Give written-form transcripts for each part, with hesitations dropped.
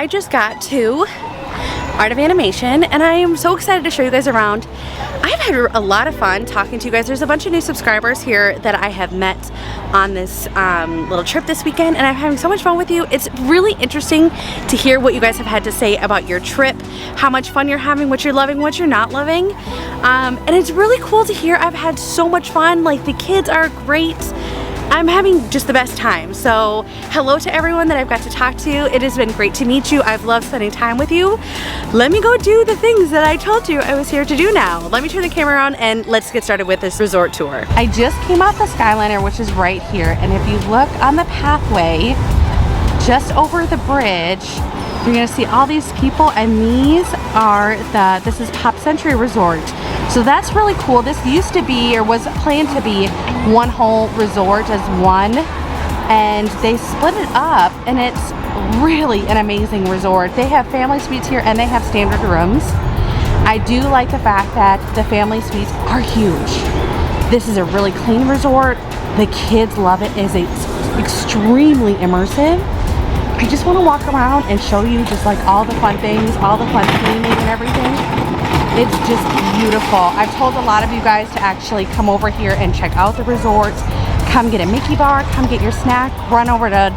I just got to Art of Animation and I am so excited to show you guys around. I've had a lot of fun talking to you guys. There's a bunch of new subscribers here that I have met on this little trip this weekend, and I'm having so much fun with you. It's really interesting to hear what you guys have had to say about your trip, how much fun you're having, what you're loving, what you're not loving. And it's really cool to hear. I've had so much fun. Like, the kids are great. I'm having just the best time. So hello to everyone that I've got to talk to. It has been great to meet you. I've loved spending time with you. Let me go do the things that I told you I was here to do now. Let me turn the camera around and let's get started with this resort tour. I just came off the Skyliner, which is right here. And if you look on the pathway, just over the bridge, you're gonna see all these people, and this is Pop Century Resort. So that's really cool. This used to be, or was planned to be, one whole resort as one, and they split it up, and it's really an amazing resort. They have family suites here and they have standard rooms. I do like the fact that the family suites are huge. This is a really clean resort. The kids love it. It's extremely immersive. I just want to walk around and show you just like all the fun things, all the fun cleaning and everything. It's just beautiful. I've told a lot of you guys to actually come over here and check out the resort. Come get a Mickey bar, come get your snack, run over to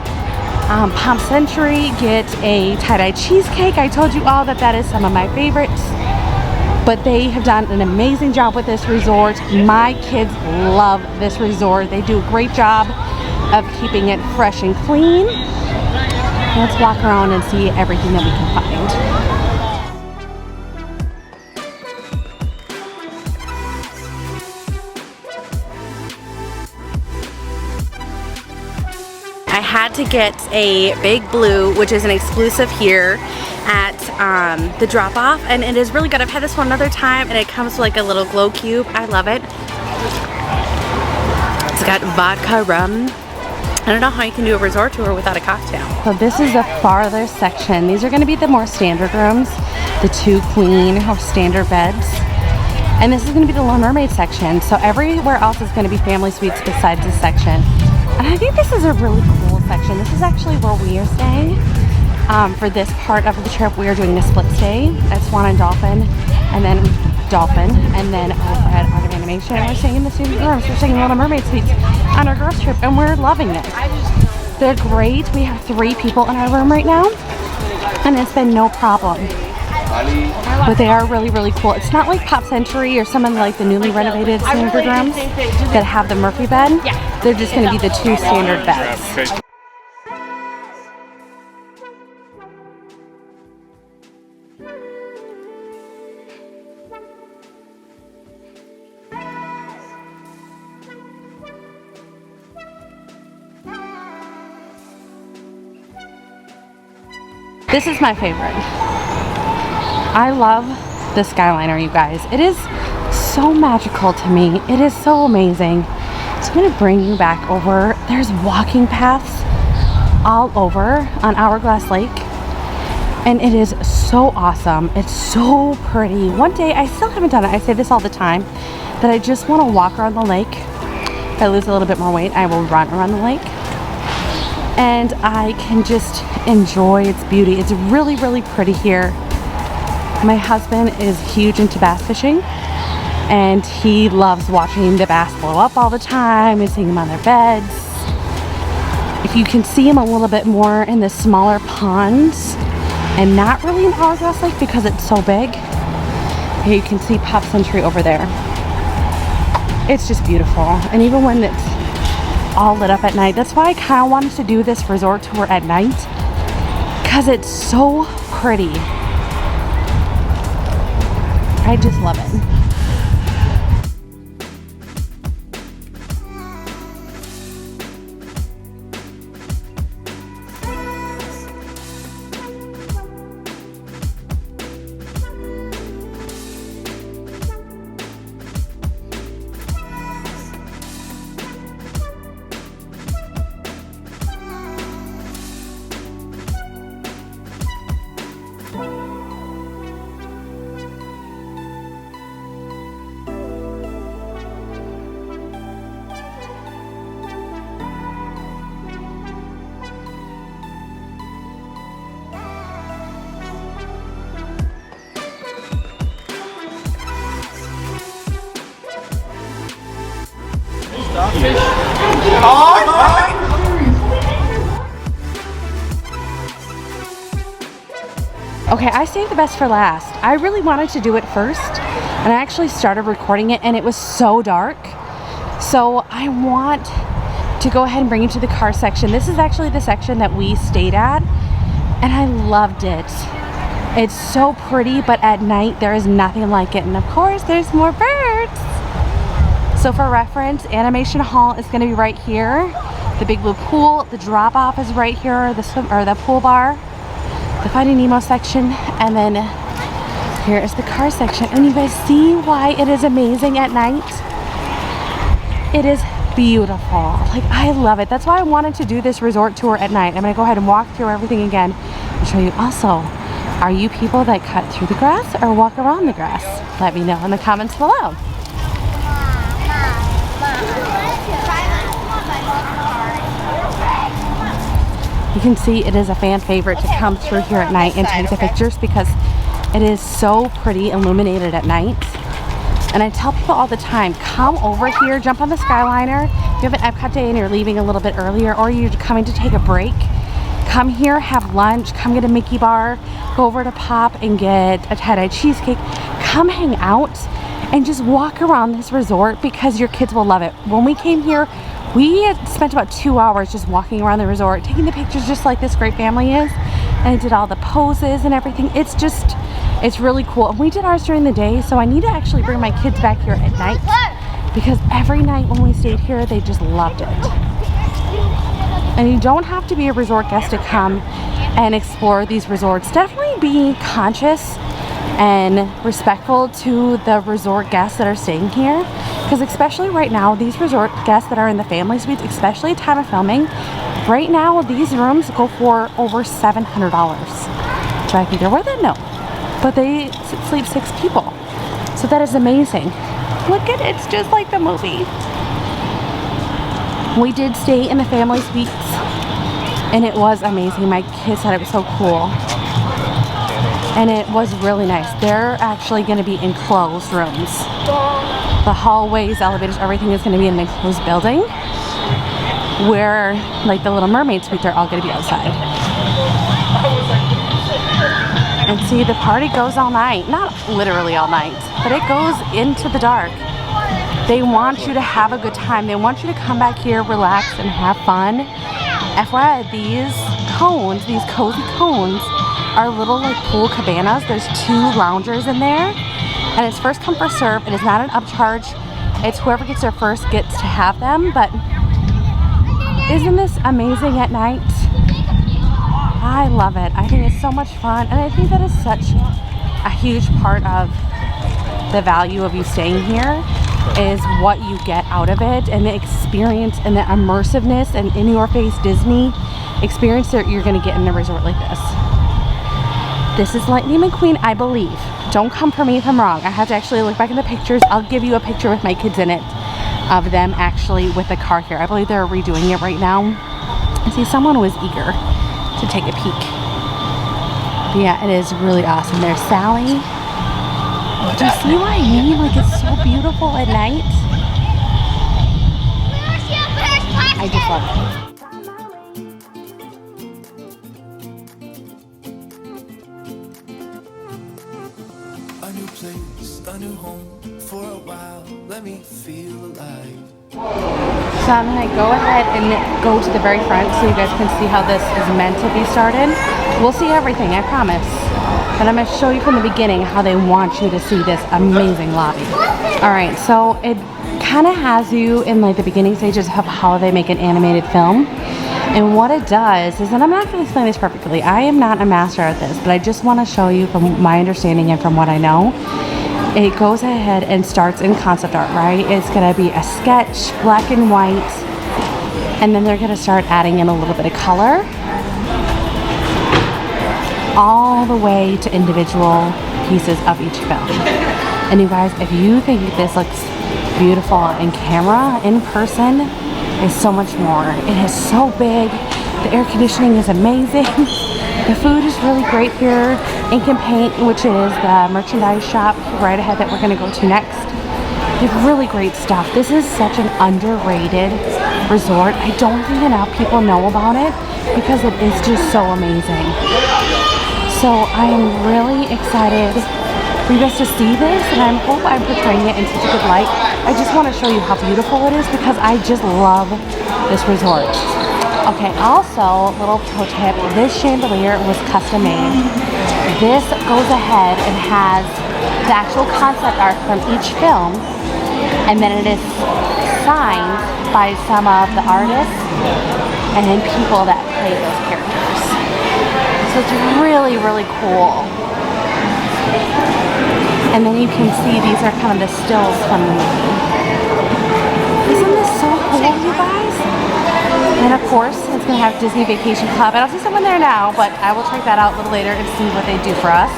Pop Century, get a tie-dye cheesecake. I told you all that is some of my favorites. But they have done an amazing job with this resort. My kids love this resort. They do a great job of keeping it fresh and clean. Let's walk around and see everything that we can find. I had to get a Big Blue, which is an exclusive here at the drop-off, and it is really good. I've had this one another time, and it comes with like a little glow cube. I love it. It's got vodka rum. I don't know how you can do a resort tour without a cocktail. So this is the farther section. These are going to be the more standard rooms, the 2 queen or standard beds. And this is going to be the Little Mermaid section. So everywhere else is going to be family suites besides this section. And I think this is a really cool section. This is actually where we are staying. For this part of the trip, we are doing the split stay at Swan and Dolphin, and then Dolphin, and then over at Art of Animation. And we're staying in the same rooms. We're staying in Little Mermaid suites on our girls trip, and we're loving it. They're great. We have 3 people in our room right now, and it's been no problem. But they are really, really cool. It's not like Pop Century or some of like the newly renovated standard rooms that have the Murphy bed. They're just going to be the 2 standard beds. This is my favorite. I love the Skyliner, you guys. It is so magical to me. It is so amazing. So I'm going to bring you back over. There's walking paths all over on Hourglass Lake, and it is so awesome. It's so pretty. One day, I still haven't done it. I say this all the time, that I just want to walk around the lake. If I lose a little bit more weight, I will run around the lake, and I can just enjoy its beauty. It's really, really pretty here. My husband is huge into bass fishing, and he loves watching the bass blow up all the time and seeing them on their beds. If you can see them a little bit more in the smaller ponds and not really in Hourglass Lake because it's so big, you can see Pop Century over there. It's just beautiful. And even when it's all lit up at night, that's why I kind of wanted to do this resort tour at night, because it's so pretty. I just love it. Okay, I saved the best for last. I really wanted to do it first, and I actually started recording it, and it was so dark. So I want to go ahead and bring you to the car section. This is actually the section that we stayed at, and I loved it. It's so pretty, but at night there is nothing like it. And of course, there's more birds. So for reference, Animation Hall is going to be right here. The big blue pool, the drop-off is right here, the pool bar, the Finding Nemo section, and then here is the car section. And you guys see why it is amazing at night? It is beautiful. Like, I love it. That's why I wanted to do this resort tour at night. I'm going to go ahead and walk through everything again and show you. Also, are you people that cut through the grass or walk around the grass? Let me know in the comments below. You can see it is a fan favorite to come through here at night and take the pictures because it is so pretty illuminated at night. And I tell people all the time, come over here, jump on the Skyliner. If you have an Epcot day and you're leaving a little bit earlier, or you're coming to take a break, come here, have lunch, come get a Mickey bar, go over to Pop and get a tie-dye cheesecake. Come hang out and just walk around this resort because your kids will love it. When we came here, we had spent about 2 hours just walking around the resort, taking the pictures just like this great family is, and I did all the poses and everything. It's really cool. And we did ours during the day, so I need to actually bring my kids back here at night because every night when we stayed here, they just loved it. And you don't have to be a resort guest to come and explore these resorts. Definitely be conscious and respectful to the resort guests that are staying here, because especially right now, these resort guests that are in the family suites, especially at time of filming, right now these rooms go for over $700. Do I think they're worth it? No, but they sleep 6 people, so that is amazing. Look at it, it's just like the movie. We did stay in the family suites and it was amazing. My kids said it was so cool. And it was really nice. They're actually going to be enclosed rooms. The hallways, elevators, everything is going to be in an enclosed building where, like, the Little Mermaid suites are all going to be outside. And see, the party goes all night. Not literally all night, but it goes into the dark. They want you to have a good time. They want you to come back here, relax, and have fun. FYI, these cones, these cozy cones, are little like pool cabanas. There's 2 loungers in there, and it's first come first serve. It is not an upcharge. It's whoever gets there first gets to have them. But isn't this amazing at night? I love it. I think it's so much fun, and I think that is such a huge part of the value of you staying here is what you get out of it, and the experience and the immersiveness and in your face Disney experience that you're going to get in a resort like this. This is Lightning McQueen, I believe. Don't come for me if I'm wrong. I have to actually look back in the pictures. I'll give you a picture with my kids in it of them actually with the car here. I believe they're redoing it right now. I see someone was eager to take a peek. But yeah, it is really awesome. There's Sally. Do you see what I mean? Like, it's so beautiful at night. I just love it. A new place, a new home. For a while, let me feel alive. So I'm going to go ahead and go to the very front so you guys can see how this is meant to be started. We'll see everything, I promise. But I'm going to show you from the beginning how they want you to see this amazing lobby. Alright, so it kind of has you in like the beginning stages of how they make an animated film. And what it does is, and I'm not going to explain this perfectly, I am not a master at this, but I just want to show you from my understanding and from what I know. It goes ahead and starts in concept art, right? It's going to be a sketch, black and white, and then they're going to start adding in a little bit of color, all the way to individual pieces of each film. And you guys, if you think this looks beautiful in camera, in person, is so much more. It is so big. The air conditioning is amazing. The food is really great here. Ink and Paint, which is the merchandise shop right ahead that we're going to go to next. They have really great stuff. This is such an underrated resort. I don't think enough people know about it because it is just so amazing. So I'm really excited for you guys to see this, and I hope I'm portraying it in such a good light. I just want to show you how beautiful it is because I just love this resort. Okay, also, little pro tip, this chandelier was custom made. This goes ahead and has the actual concept art from each film, and then it is signed by some of the artists and then people that play those characters. So it's really, really cool. And then you can see these are kind of the stills from the movie. Isn't this so cool, you guys? And of course, it's going to have Disney Vacation Club. I don't see someone there now, but I will check that out a little later and see what they do for us.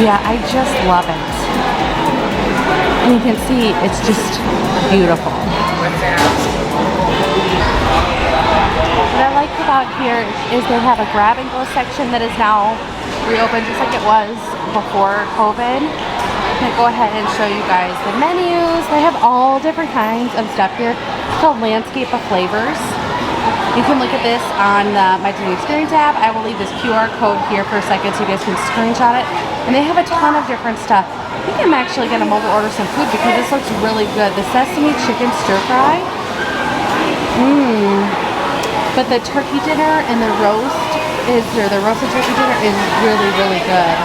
Yeah, I just love it. And you can see it's just beautiful. What I like about here is they have a grab and go section that is now reopened just like it was before COVID. I'm gonna go ahead and show you guys the menus. They have all different kinds of stuff here. It's called Landscape of Flavors. You can look at this on my Disney Experience app. I will leave this QR code here for a second so you guys can screenshot it. And they have a ton of different stuff. I think I'm actually gonna mobile order some food because this looks really good. The sesame chicken stir fry. But the turkey dinner and the the roasted turkey dinner is really, really good.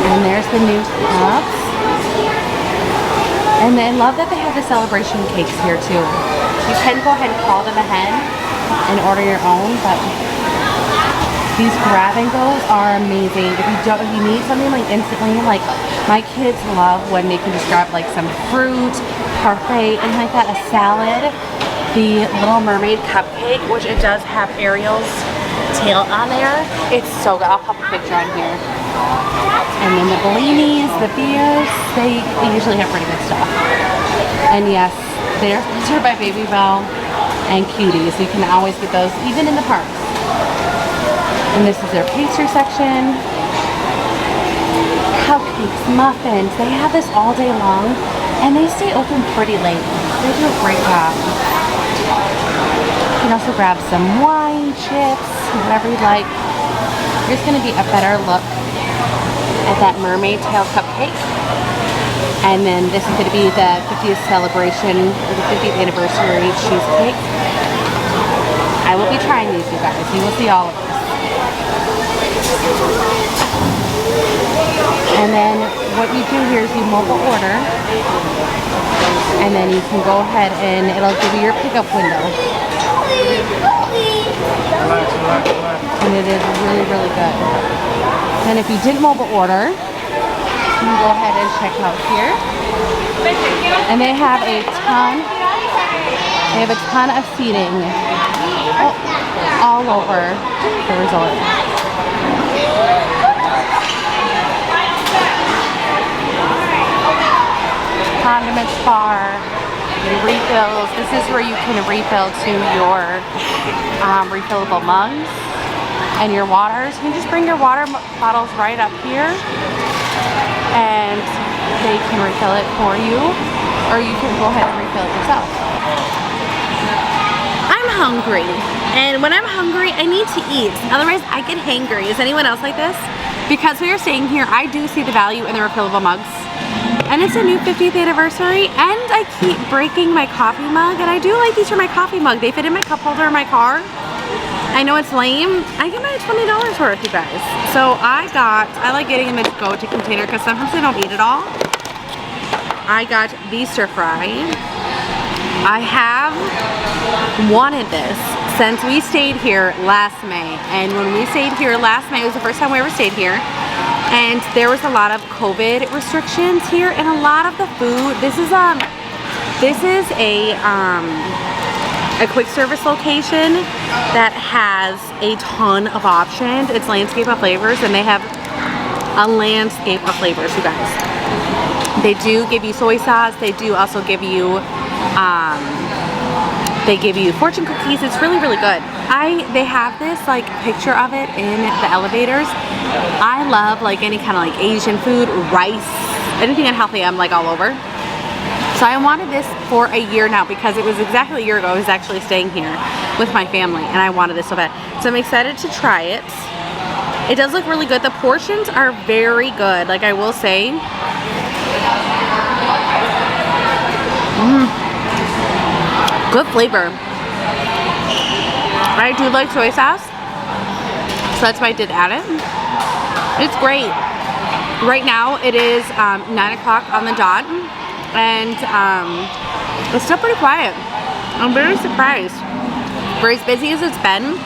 And there's the new cups. And then love that they have the celebration cakes here too. You can go ahead and call them ahead and order your own, but these grab and goes are amazing. If you need something like instantly, like my kids love when they can just grab like some fruit, parfait, and like that, a salad. The Little Mermaid cupcake, which it does have Ariel's tail on there. It's so good. I'll pop a picture on here. And then the bellinis, the beers, they usually have pretty good stuff. And yes, they're sponsored by Baby Bell and Cuties. So you can always get those even in the parks. And this is their pastry section. Cupcakes, muffins, they have this all day long and they stay open pretty late. They do a great job. You can also grab some wine, chips, whatever you like. Here's going to be a better look at that mermaid tail cupcake. And then this is going to be the 50th celebration, or the 50th anniversary cheesecake. I will be trying these, you guys. You will see all of this. And then what you do here is you mobile order, and then you can go ahead and it'll give you your pickup window. And it is really, really good. And if you did mobile order, you can go ahead and check out here. And they have a ton of seating all over the resort. Condiments bar, and refills. This is where you can refill to your refillable mugs and your waters. You can just bring your water bottles right up here and they can refill it for you, or you can go ahead and refill it yourself. I'm hungry, and when I'm hungry I need to eat, otherwise I get hangry. Is anyone else like this? Because we are staying here, I do see the value in the refillable mugs. And it's a new 50th anniversary, and I keep breaking my coffee mug, and I do like these for my coffee mug. They fit in my cup holder in my car. I know it's lame. I get my $20 worth, you guys. So I like getting them in a go-to container because sometimes I don't eat it all. I got the stir fry. I have wanted this since we stayed here last May. And when we stayed here last May, it was the first time we ever stayed here. And there was a lot of COVID restrictions here, and a lot of the food. This is a quick service location that has a ton of options. It's Landscape of Flavors, and they have a landscape of flavors, you guys. They do give you soy sauce. They do also give you fortune cookies. It's really, really good. They have this like picture of it in the elevators. I love like any kind of like Asian food, rice, anything unhealthy I'm like all over. So I wanted this for a year now because it was exactly a year ago I was actually staying here with my family and I wanted this so bad. So I'm excited to try it. It does look really good. The portions are very good, like I will say. Good flavor. I do like soy sauce, so that's why I did add it. It's great. Right now it is 9 o'clock on the dot, and it's still pretty quiet. I'm very surprised. For as busy as it's been,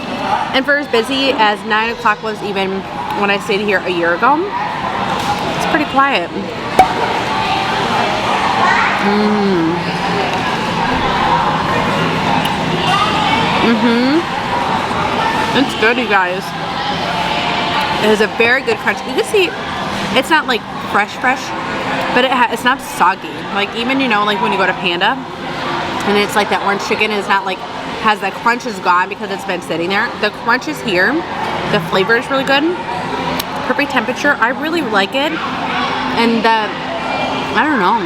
and for as busy as 9 o'clock was even when I stayed here a year ago, it's pretty quiet. It's good, you guys. It has a very good crunch. You can see it's not like fresh, but it's not soggy. Like even, you know, like when you go to Panda and it's like that orange chicken is not like, has the crunch is gone because it's been sitting there. The crunch is here. The flavor is really good. Perfect temperature. I really like it. And I don't know.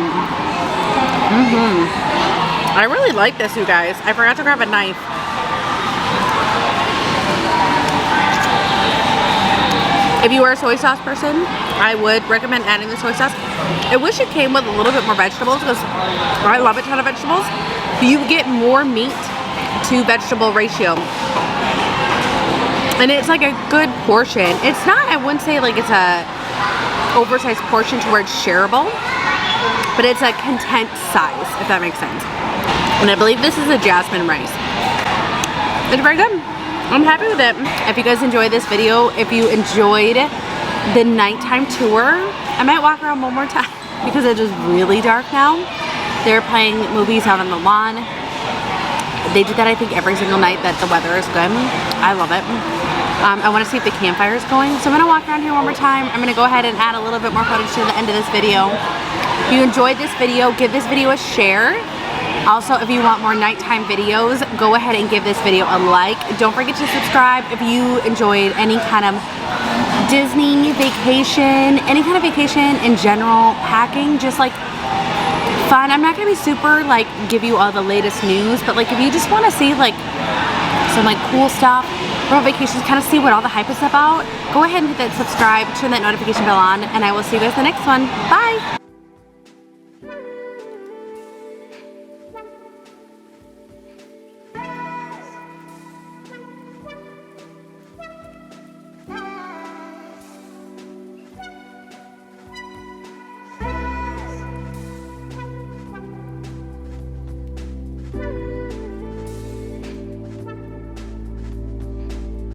I really like this, you guys. I forgot to grab a knife. If you are a soy sauce person, I would recommend adding the soy sauce. I wish it came with a little bit more vegetables because I love a ton of vegetables. You get more meat to vegetable ratio. And it's like a good portion. It's not, I wouldn't say like it's a oversized portion to where it's shareable, but it's a content size, if that makes sense. And I believe this is a jasmine rice. It's very good. I'm happy with it. If you guys enjoyed this video, if you enjoyed the nighttime tour, I might walk around one more time because it is really dark now. They're playing movies out on the lawn. They do that, I think, every single night that the weather is good. I love it. I want to see if the campfire is going. So I'm going to walk around here one more time. I'm going to go ahead and add a little bit more footage to the end of this video. If you enjoyed this video, give this video a share. Also, if you want more nighttime videos, go ahead and give this video a like. Don't forget to subscribe if you enjoyed any kind of Disney vacation, any kind of vacation in general, packing, just like fun. I'm not gonna be super like give you all the latest news, but like if you just want to see like some like cool stuff from vacations, kind of see what all the hype is about, go ahead and hit that subscribe, turn that notification bell on, and I will see you guys in the next one. Bye!